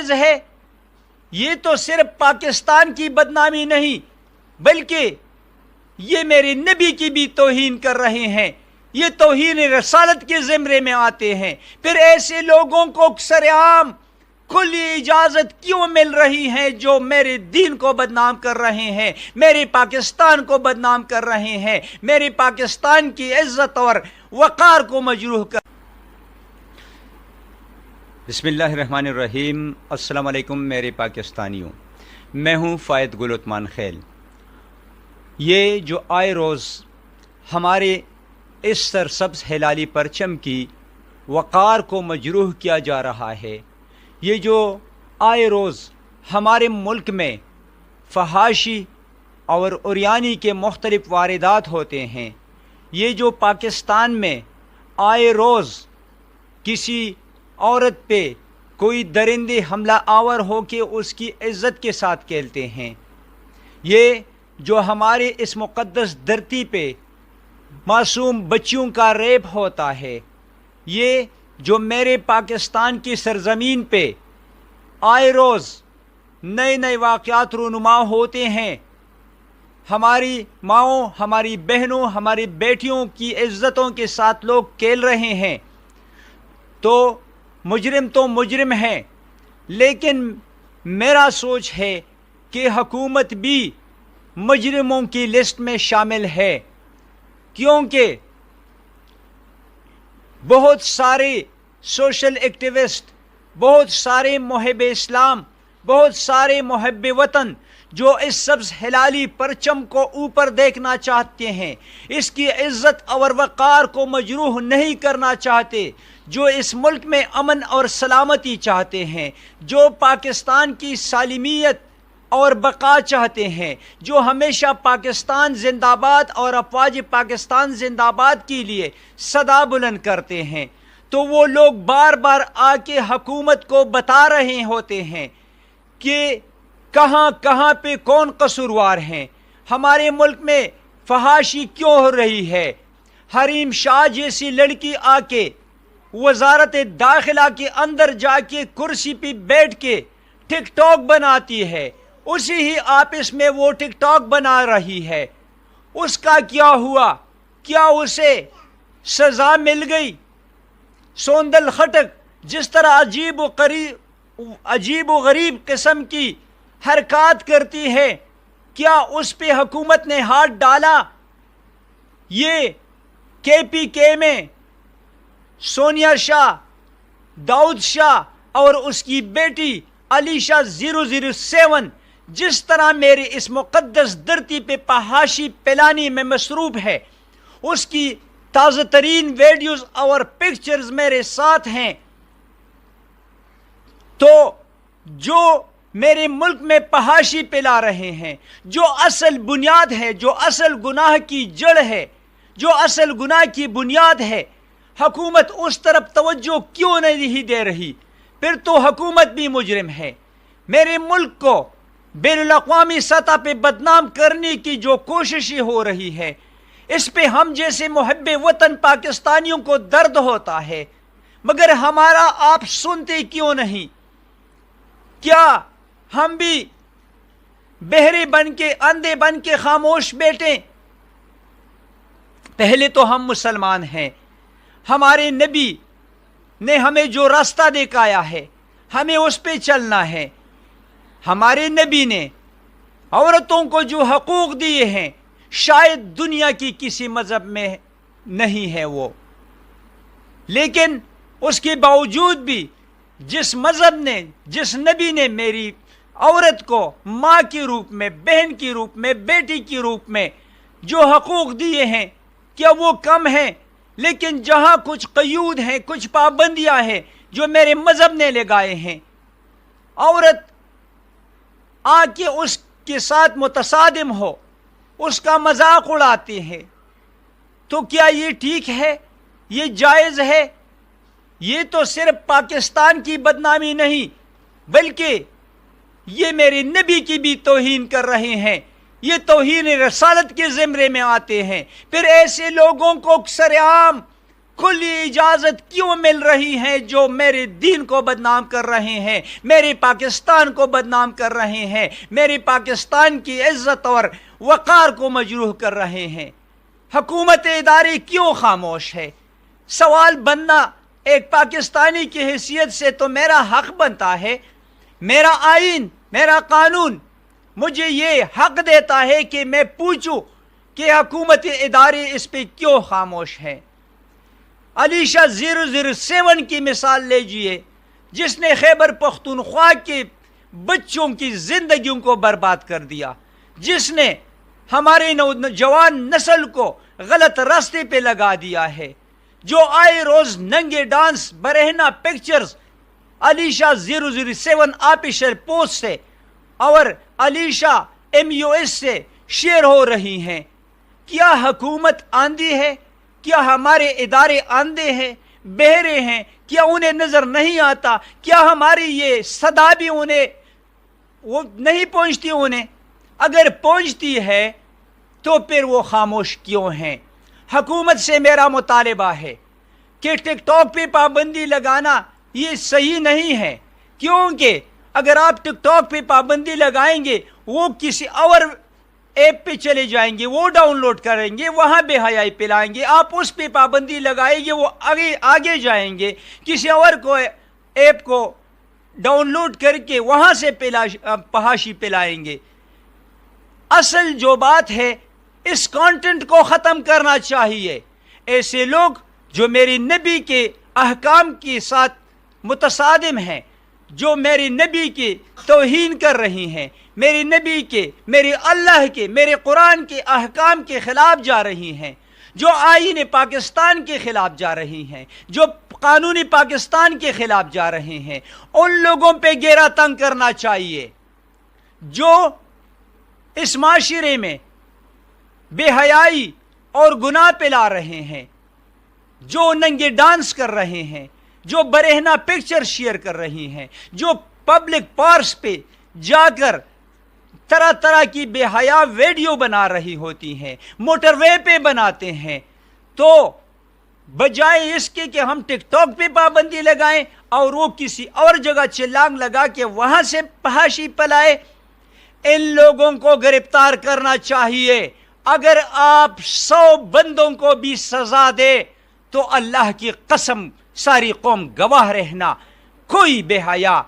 جائز ہے؟ یہ تو صرف پاکستان کی بدنامی نہیں بلکہ یہ میرے نبی کی بھی توہین کر رہے ہیں، یہ توہین رسالت کے زمرے میں آتے ہیں۔ پھر ایسے لوگوں کو سرعام کھلی اجازت کیوں مل رہی ہے جو میرے دین کو بدنام کر رہے ہیں، میرے پاکستان کو بدنام کر رہے ہیں، میرے پاکستان کی عزت اور وقار کو مجروح کر؟ بسم اللہ الرحمن الرحیم۔ السلام علیکم میرے پاکستانیوں، میں ہوں فائد گل عثمان خیل۔ یہ جو آئے روز ہمارے اس سرسبز ہلالی پرچم کی وقار کو مجروح کیا جا رہا ہے، یہ جو آئے روز ہمارے ملک میں فحاشی اور عریانی کے مختلف واردات ہوتے ہیں، یہ جو پاکستان میں آئے روز کسی عورت پہ کوئی درندے حملہ آور ہو کے اس کی عزت کے ساتھ کھیلتے ہیں، یہ جو ہمارے اس مقدس دھرتی پہ معصوم بچیوں کا ریپ ہوتا ہے، یہ جو میرے پاکستان کی سرزمین پہ آئے روز نئے نئے واقعات رونما ہوتے ہیں، ہماری ماؤں، ہماری بہنوں، ہماری بیٹیوں کی عزتوں کے ساتھ لوگ کھیل رہے ہیں، تو مجرم ہے، لیکن میرا سوچ ہے کہ حکومت بھی مجرموں کی لسٹ میں شامل ہے، کیونکہ بہت سارے سوشل ایکٹیوسٹ، بہت سارے محب اسلام، بہت سارے محب وطن جو اس سبز ہلالی پرچم کو اوپر دیکھنا چاہتے ہیں، اس کی عزت اور وقار کو مجروح نہیں کرنا چاہتے، جو اس ملک میں امن اور سلامتی چاہتے ہیں، جو پاکستان کی سالمیت اور بقا چاہتے ہیں، جو ہمیشہ پاکستان زندہ باد اور افواج پاکستان زندہ باد کے لیے صدا بلند کرتے ہیں، تو وہ لوگ بار بار آ کے حکومت کو بتا رہے ہوتے ہیں کہ کہاں کہاں پہ کون قصوروار ہیں، ہمارے ملک میں فحاشی کیوں ہو رہی ہے۔ حریم شاہ جیسی لڑکی آ کے وزارت داخلہ کے اندر جا کے کرسی پہ بیٹھ کے ٹک ٹاک بناتی ہے، اسی ہی آپس میں وہ ٹک ٹاک بنا رہی ہے، اس کا کیا ہوا؟ کیا اسے سزا مل گئی؟ سوندل خٹک جس طرح عجیب و غریب قسم کی حرکات کرتی ہے، کیا اس پہ حکومت نے ہاتھ ڈالا؟ یہ KPK میں سونیا شاہ، داؤد شاہ اور اس کی بیٹی علیشہ 007 جس طرح میرے اس مقدس دھرتی پہ فحاشی پھیلانے میں مصروف ہے، اس کی تازہ ترین ویڈیوز اور پکچرز میرے ساتھ ہیں، تو جو میرے ملک میں فحاشی پھیلا رہے ہیں، جو اصل بنیاد ہے، جو اصل گناہ کی جڑ ہے، جو اصل گناہ کی بنیاد ہے، حکومت اس طرف توجہ کیوں نہیں دے رہی؟ پھر تو حکومت بھی مجرم ہے۔ میرے ملک کو بین الاقوامی سطح پہ بدنام کرنے کی جو کوششیں ہو رہی ہے، اس پہ ہم جیسے محب وطن پاکستانیوں کو درد ہوتا ہے، مگر ہمارا آپ سنتے کیوں نہیں؟ کیا ہم بھی بہرے بن کے، اندھے بن کے خاموش بیٹھیں؟ پہلے تو ہم مسلمان ہیں، ہمارے نبی نے ہمیں جو راستہ دکھایا ہے ہمیں اس پہ چلنا ہے۔ ہمارے نبی نے عورتوں کو جو حقوق دیے ہیں شاید دنیا کی کسی مذہب میں نہیں ہے وہ، لیکن اس کے باوجود بھی جس مذہب نے، جس نبی نے میری عورت کو ماں کے روپ میں، بہن کے روپ میں، بیٹی کے روپ میں جو حقوق دیے ہیں، کیا وہ کم ہیں؟ لیکن جہاں کچھ قیود ہیں، کچھ پابندیاں ہیں جو میرے مذہب نے لگائے ہیں، عورت آ کے اس کے ساتھ متصادم ہو، اس کا مذاق اڑاتے ہیں، تو کیا یہ ٹھیک ہے؟ یہ جائز ہے؟ یہ تو صرف پاکستان کی بدنامی نہیں بلکہ یہ میرے نبی کی بھی توہین کر رہے ہیں، یہ توہین رسالت کے زمرے میں آتے ہیں۔ پھر ایسے لوگوں کو سرعام کھلی اجازت کیوں مل رہی ہے جو میرے دین کو بدنام کر رہے ہیں، میرے پاکستان کو بدنام کر رہے ہیں، میرے پاکستان کی عزت اور وقار کو مجروح کر رہے ہیں؟ حکومت ادارے کیوں خاموش ہے؟ سوال بننا ایک پاکستانی کی حیثیت سے تو میرا حق بنتا ہے۔ میرا آئین، میرا قانون مجھے یہ حق دیتا ہے کہ میں پوچھوں کہ حکومت ادارے اس پہ کیوں خاموش ہیں۔ علیشہ 007 کی مثال لیجئے، جس نے خیبر پختونخوا کے بچوں کی زندگیوں کو برباد کر دیا، جس نے ہمارے نوجوان نسل کو غلط راستے پہ لگا دیا ہے، جو آئے روز ننگے ڈانس برہنہ پکچرز علیشہ 007 آفیشل پوسٹ سے اور علیشہ MUS سے شیئر ہو رہی ہیں۔ کیا حکومت آندھی ہے؟ کیا ہمارے ادارے آندھے ہیں، بہرے ہیں؟ کیا انہیں نظر نہیں آتا؟ کیا ہماری یہ صدا بھی انہیں وہ نہیں پہنچتی؟ انہیں اگر پہنچتی ہے تو پھر وہ خاموش کیوں ہیں؟ حکومت سے میرا مطالبہ ہے کہ ٹک ٹاک پہ پابندی لگانا یہ صحیح نہیں ہے، کیونکہ اگر آپ ٹک ٹاک پہ پابندی لگائیں گے، وہ کسی اور ایپ پہ چلے جائیں گے، وہ ڈاؤن لوڈ کریں گے، وہاں بے حیائی پلائیں گے۔ آپ اس پہ پابندی لگائیں گے، وہ آگے جائیں گے، کسی اور کو ایپ کو ڈاؤن لوڈ کر کے وہاں سے فحاشی پلائیں گے۔ اصل جو بات ہے، اس کانٹینٹ کو ختم کرنا چاہیے۔ ایسے لوگ جو میری نبی کے احکام کے ساتھ متصادم ہیں، جو میری نبی کی توہین کر رہی ہیں، میری نبی کے، میرے اللہ کے، میرے قرآن کے احکام کے خلاف جا رہی ہیں، جو آئین پاکستان کے خلاف جا رہی ہیں، جو قانون پاکستان کے خلاف جا رہے ہیں، ان لوگوں پہ گیرا تنگ کرنا چاہیے۔ جو اس معاشرے میں بے حیائی اور گناہ پلا رہے ہیں، جو ننگے ڈانس کر رہے ہیں، جو برہنہ پکچر شیئر کر رہی ہیں، جو پبلک پارکس پہ جا کر طرح طرح کی بے حیا ویڈیو بنا رہی ہوتی ہیں، موٹر وے پہ بناتے ہیں، تو بجائے اس کے کہ ہم ٹک ٹاک پہ پابندی لگائیں اور وہ کسی اور جگہ چلانگ لگا کے وہاں سے فحاشی پلائے، ان لوگوں کو گرفتار کرنا چاہیے۔ اگر آپ 100 بندوں کو بھی سزا دے تو اللہ کی قسم ساری قوم گواہ رہنا، کوئی بے حیا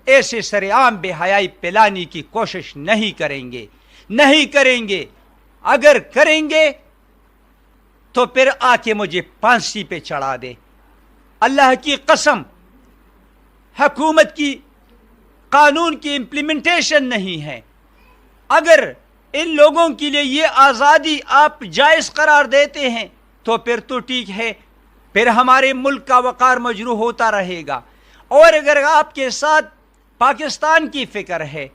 ایسے سرعام بے حیائی پلانے کی کوشش نہیں کریں گے۔ اگر کریں گے تو پھر آ کے مجھے پھانسی پہ چڑھا دے۔ اللہ کی قسم، حکومت کی قانون کی امپلیمنٹیشن نہیں ہے۔ اگر ان لوگوں کے لیے یہ آزادی آپ جائز قرار دیتے ہیں تو پھر تو ٹھیک ہے، پھر ہمارے ملک کا وقار مجروح ہوتا رہے گا۔ اور اگر آپ کے ساتھ پاکستان کی فکر ہے،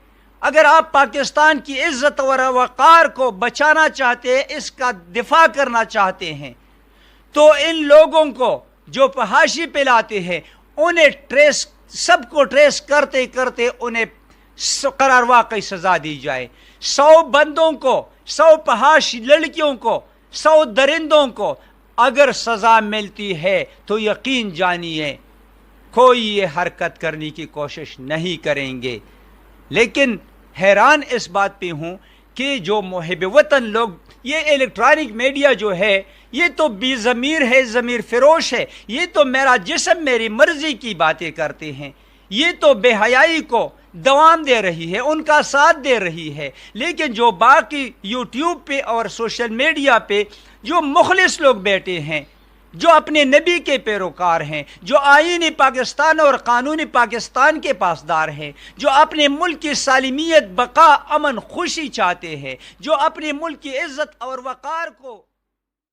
اگر آپ پاکستان کی عزت اور وقار کو بچانا چاہتے ہیں، اس کا دفاع کرنا چاہتے ہیں، تو ان لوگوں کو جو فحاشی پلاتے ہیں انہیں سب کو ٹریس کرتے کرتے انہیں قرار واقعی سزا دی جائے۔ 100 بندوں کو، 100 فحاشی لڑکیوں کو، 100 درندوں کو اگر سزا ملتی ہے تو یقین جانیے کوئی یہ حرکت کرنے کی کوشش نہیں کریں گے۔ لیکن حیران اس بات پہ ہوں کہ جو محب وطن لوگ، یہ الیکٹرانک میڈیا جو ہے یہ تو بے ضمیر ہے، ضمیر فروش ہے، یہ تو میرا جسم میری مرضی کی باتیں کرتے ہیں، یہ تو بے حیائی کو دوام دے رہی ہے، ان کا ساتھ دے رہی ہے۔ لیکن جو باقی یوٹیوب پہ اور سوشل میڈیا پہ جو مخلص لوگ بیٹھے ہیں، جو اپنے نبی کے پیروکار ہیں، جو آئین پاکستان اور قانون پاکستان کے پاسدار ہیں، جو اپنے ملک کی سالمیت، بقا، امن، خوشی چاہتے ہیں، جو اپنے ملک کی عزت اور وقار کو